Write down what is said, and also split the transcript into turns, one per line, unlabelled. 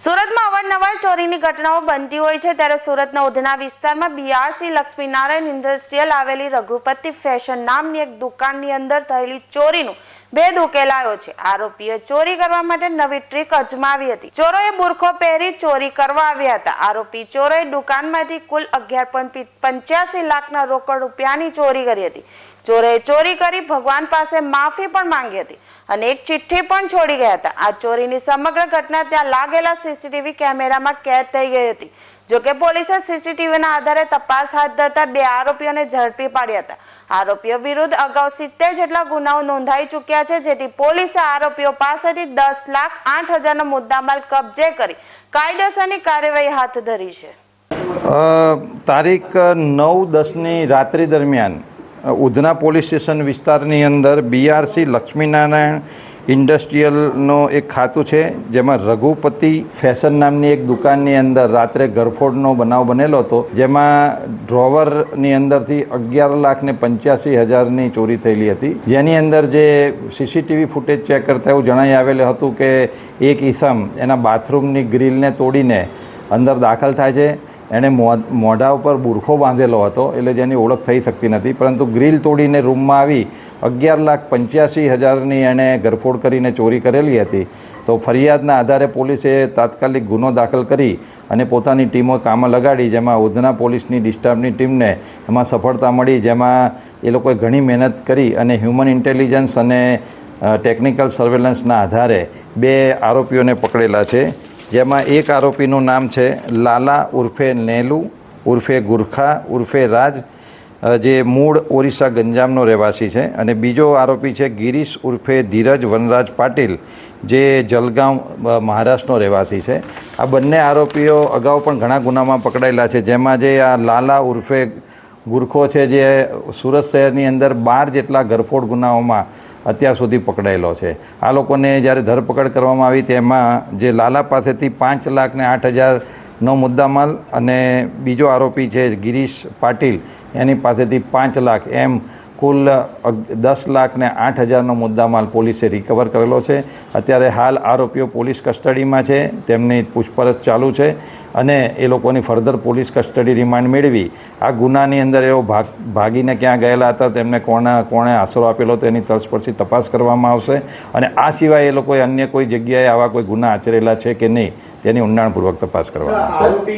સુરતમાં અવારનવાર ચોરીની ઘટનાઓ બનતી હોય છે ત્યારે સુરતના ઉધના વિસ્તારમાં બીઆરસી લક્ષ્મીનારાયણ ઇન્ડસ્ટ્રીયલ આવેલી રઘુપતિ ફેશન નામની એક દુકાનની અંદર થયેલી ચોરીનું ભેદ ઉકેલાયો છે। આરોપીએ ચોરી કરવા માટે નવી ટ્રીક અજમાવી હતી। ચોરોએ બુરખો પહેરી ચોરી કરવા આવ્યા હતા। આરોપી ચોરોએ દુકાનમાંથી કુલ 11.85 લાખના રોકડ રૂપિયાની ચોરી કરી હતી। ચોરોએ ચોરી કરી ભગવાન પાસે માફી પણ માંગી હતી અને એક ચિઠ્ઠી પણ છોડી ગયા હતા। આ ચોરીની સમગ્ર ઘટના ત્યાં લાગેલા સીસીટીવી કેમેરામાં કેદ થઈ ગઈ હતી। જોકે પોલીસે સીસીટીવીના આધારે તપાસ હાથ ધરતા બે આરોપીઓને ઝડપી પાડ્યા હતા। આરોપીઓ વિરુદ્ધ અગાઉ 70 જેટલા ગુનાઓ નોંધાઈ ચૂક્યા છે, જેથી પોલીસે આરોપીઓ પાસેથી 10,08,000નો મુદ્દામાલ કબજે કરી કાયદેસરની કાર્યવાહી હાથ ધરી છે।
તારીખ 9-10ની રાત્રિ દરમિયાન ઉધના પોલીસ સ્ટેશન વિસ્તારની અંદર બીઆરસી લક્ષ્મીનારાયણ ઇન્ડસ્ટ્રીયલનો એક ખાતું છે, જેમાં રઘુપતિ ફેશન નામની એક દુકાનની અંદર રાત્રે ગરફોડનો બનાવ બનેલો હતો, જેમાં ડ્રોવરની અંદરથી 11,85,000ની ચોરી થયેલી હતી। જેની અંદર જે સીસીટીવી ફૂટેજ ચેક કરતા એવું જણાઈ આવેલું હતું કે એક ઈસમ એના બાથરૂમની ગ્રીલને તોડીને અંદર દાખલ થાય છે। એણે મોઢા ઉપર બુરખો બાંધેલો હતો, એટલે જેની ઓળખ થઈ શકતી નથી, પરંતુ ગ્રીલ તોડીને રૂમમાં આવી 11,85,000ની એણે ગરફોડ કરીને ચોરી કરેલી હતી। તો ફરિયાદના આધારે પોલીસે તાત્કાલિક ગુનો દાખલ કરી અને પોતાની ટીમો કામમાં લગાડી, જેમાં ઉધના પોલીસની ડિસ્ટાફની ટીમને એમાં સફળતા મળી, જેમાં એ લોકોએ ઘણી મહેનત કરી અને હ્યુમન ઇન્ટેલિજન્સ અને ટેકનિકલ સર્વેલન્સના આધારે બે આરોપીઓને પકડેલા છે। જેમાં એક આરોપીનું નામ છે લાલા ઉર્ફે નેલુ ઉર્ફે ગુરખા ઉર્ફે રાજ, જે મૂળ ઓરિસ્સા ગંજામનો રહેવાસી છે, અને બીજો આરોપી છે ગિરીશ ઉર્ફે ધીરજ વનરાજ પાટીલ, જે જલગાંવ મહારાષ્ટ્રનો રહેવાસી છે। આ બંને આરોપીઓ અગાઉ પણ ઘણા ગુનામાં પકડાયેલા છે, જેમાં જે આ લાલા ઉર્ફે ગુરખો છે, જે સુરત શહેરની અંદર 12 જેટલા ગરફોડ ગુનાઓમાં અત્યાર સુધી પકડાયેલો છે। આ લોકોને જ્યારે ધરપકડ કરવામાં આવી તેમાં જે લાલા પાસેથી 5,08,000નો મુદ્દામાલ અને બીજો આરોપી છે ગિરીશ પાટીલ, એની પાસેથી 5 લાખ એમ કુલ 10,08,000નો મુદ્દામાલ પોલીસે રિકવર કરેલો છે। અત્યારે હાલ આરોપીઓ પોલીસ કસ્ટડીમાં છે, તેમની પૂછપરછ ચાલુ છે અને એ લોકોની ફર્ધર પોલીસ કસ્ટડી રિમાન્ડ મેળવી આ ગુનાની અંદર એવો ભાગીને ક્યાં ગયેલા હતા, તેમને કોણે આશરો આપેલો હતો, એની તલસ્પર્શી તપાસ કરવામાં આવશે અને આ સિવાય એ લોકોએ અન્ય કોઈ જગ્યાએ આવા કોઈ ગુના આચરેલા છે કે નહીં તેની ઊંડાણપૂર્વક તપાસ કરવામાં આવશે।